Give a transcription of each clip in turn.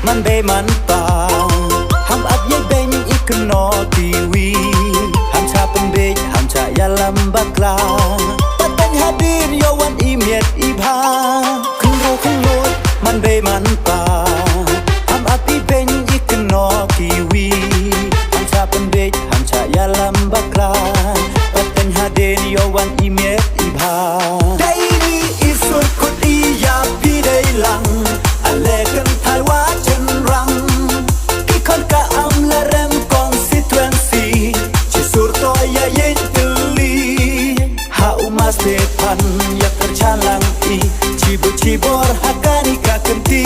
มันเบมันตาห้ามอับยัยเบนอีกนอทีวีห้ามชาเป็นเบจห้ามชายาลำบักลาปัดเป็นฮาดีนโยวันอีเมียดอีพาขึ้นรู้ขึ้นโลดมันเบมันตาห้ามอับอีเบนอีกนอทีวีห้ามชาเป็นเบจห้ามชายาลำบักลาปัดเป็นฮาดีนโยวันอีเมียดอีพาได้ดีอีสุดคนอียาพี่ได้หลังอะไรกันทายว่าฉันรังที่คนกะอำและเรมกองซิทเวนซีชิสุรตัวยาเย็นตุลีหาอุมาสเตพันอยากกระชาลังอีชิบอร์ฮักานิกาคันตี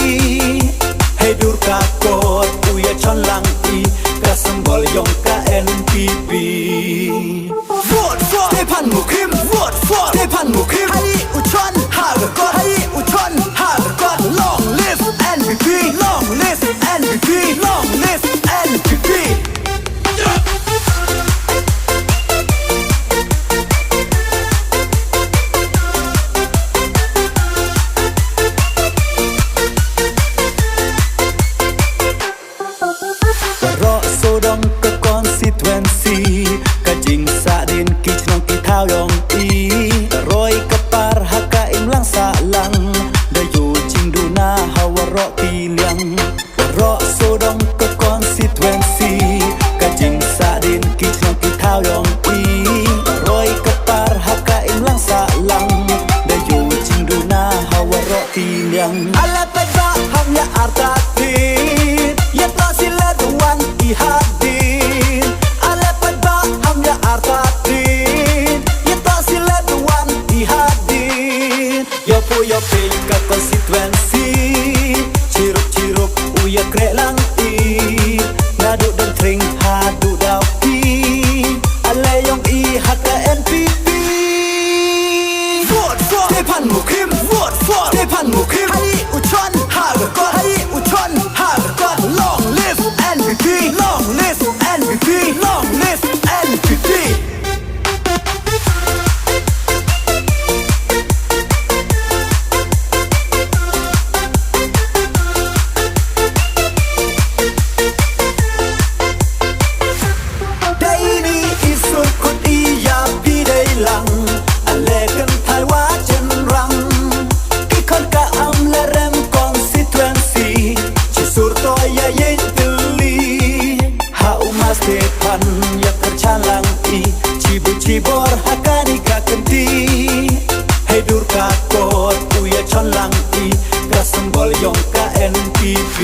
ให้ดูกะกอดอุยาชอนลังอีกะสัมบอลยองกะ NPP Vote for เตพันมุคิม Vote for เตพันมุคิมให้อุชอนหากะกอดให้อุชอนหากะกอด Long list NPP Long list NPP Long list NPP Sodong ke konstituensi Kajing sadin kichnong kitao yong i Roy kapar haka imlang salang Dayo jingduna hawaro piliang Ro sodong ke konstituensi Kajing sadin kichnong kitao yong i Roy kapar haka imlang salang Dayo jingduna hawaro piliang Ala peda hamya artatin Yatlo sila duwan hadir alapan ba hamya artatin yata sila duwan hadir yo pe ka konstituensi cirup uya krelang i nadu dan tring hadu dau pi alayong i haka NPP vote for Tepan Mukim vote for Tepan Mukim hai uchon hagakot hai uchon hagakot long list NPP long list NPP long list NPPได้นี่อีสุดคนอียาพี่ได้หลังอะไรกันทายว่าฉันรังที่คนกะอำและเรมกองซิทเวนซีชิสุรตัวยาเย็นตุลีหาอุมาสเตพันอยากกระชาลังอีชิบอร์ฮักานิกาคันตีให้ดูกะกอดอุยาชอนลังอีกะสัมบอลยองกะ NPP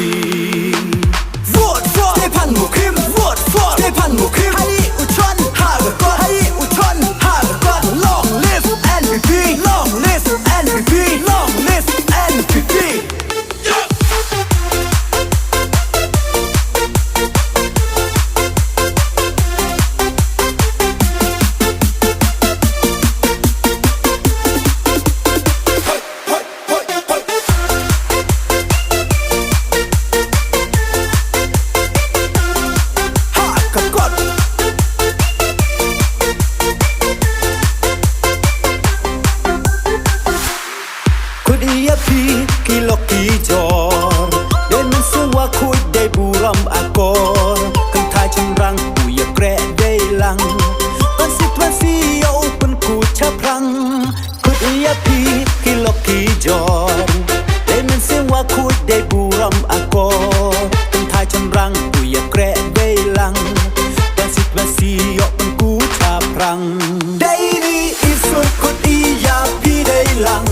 Vote for Tepan Mukim Vote for Tepan Mukimให้อุชอนหากะให้อุชอนหากะ Long list NPP Long list NPP Long list NPPคุณอียพีกิโลกีจอร์เดินมันสว่าคุยได้บูรำอากอร์กันทายชำรังกูอยากแกระได้ลังคอนสิทวันซีโอเป็นกูชะพรังคุณอียพีกิโลกีจอร์เดินมันสว่าคุยได้บูรำอากอร์กันทายชำรังกูอยากแกระได้ลังคอนสิทวันซีโอเป็นกูชะพรังได้นี่อีสุดคุณอียาพีได้หลัง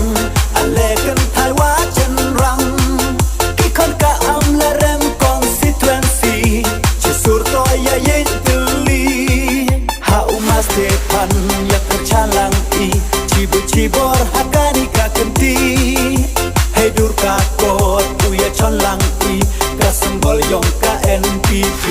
อะไรกันทายว่าฉันรังที่คนกะอำและเรมกองซิทเวนซีชิสุรตัวยาเย็นตุลีหาอุมาสเตพันอยากกระชาลังอีชิบอร์ฮักานิกาคันตีให้ดูกะกอดอุยาชอนลังอีกะสัมบอลยองกะ NPP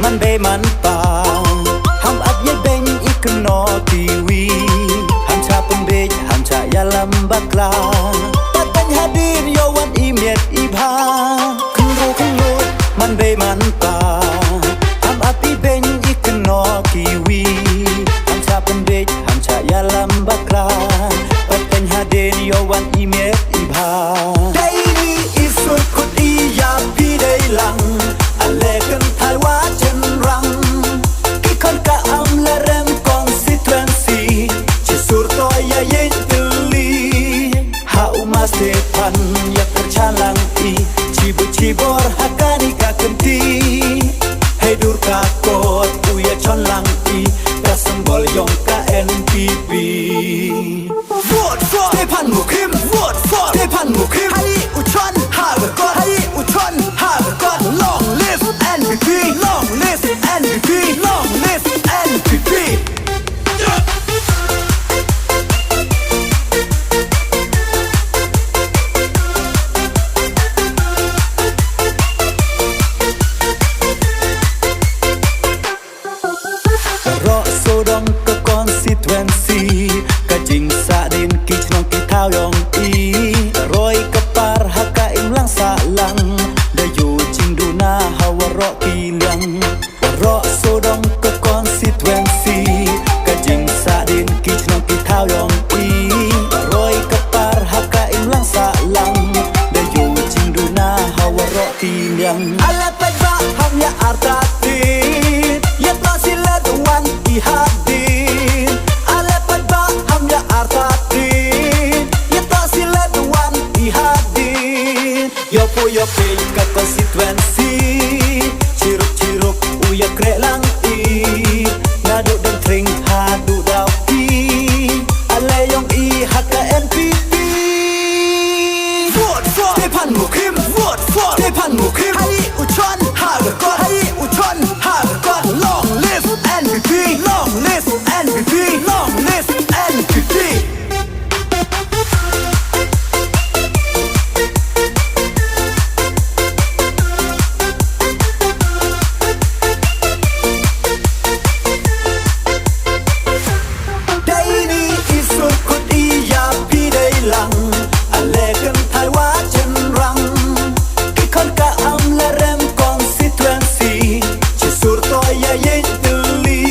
มันเบมันป่าห้ามอับยัยเบงอีกนอทีวีห้ามชาเป็นเบจห้ามชายาลำบักลาตัดเป็นฮาดีนโยวันอีเมียดอีพาขึ้นรูมันเบมันป่าห้ามอับยัยเบงอีกนอทีวีห้ามชาเป็นเบจห้ามชายาลำบักลาตัดเป็นฮาดีนโยวันอีเมียดอีพาได้ดีอีสุดคนอีอยากพี่ได้หลังอะไรกันไทยว่าเจนรังกี่คนกะอำและเรมกองสิทเวนซีจะสุดต่อยาเย็นตุลีหาอุมาสเตพันอยากกระชาลังอีชีบอร์ฮักกานิกาคันตีให้ดูร์กาโกดอุยชอนลังอีกระสมบอลยองกะ NPP Vote for สเตพันมุคิม Vote for สเตพันมุคิมให้อุชอนฮาร์กอดให้อุชอนฮาร์กอด Long list NPP Long list NPP Long list NPPรอโซดองก็ก่อนสิทเวนซีก็จิงสะดินกิชนองกิเท้ายองอีรอยกะปาร์ฮักกะอิมลังสะลังได้อยู่จิงดูหน้าฮาวรอกีเลียงรอโซดองก็ก่อนสิทเวนซีก็จิงสะดินกิชนองกิเท้ายองอีรอยกะปาร์ฮักกะอิมลังสะลังได้อยู่จิงดูหน้าฮาวรอกีเลียงala pagba hamya artati yet masila the one he hadin ala pagba hamya artati yet masila the one he hadin yo pe ka constituency chirup uya krelang i nadu dan tring hadu daw i ala yong i haka NPP vote for Stefan Mukim vote for Stefan Mukimให้อุชอนฮาร์กอดให้อุชอนฮาร์กอด Long list NPP Long list NPP Long list NPPได้นี่อีสุดคนอีอยากพี่ได้หลังอะไรกันไทยว่าเจนรังกี่คนกะอำและเรมกองสิทเวนซีจะสุดต่อยาเย็นตุลี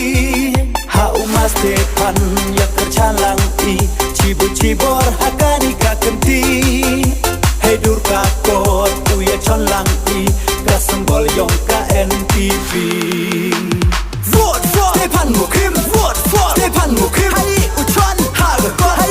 หาอุมาสเตพันอยากกระชาลังอีชีบอร์ฮักกานิกาคันตีให้ดูร์กาโกดอุยชอนลังอีกระสมบอลยองกะ NPP Vote for Stefan Mukim Vote for Stefan Mukimให้อุชอนฮาร์กอดให้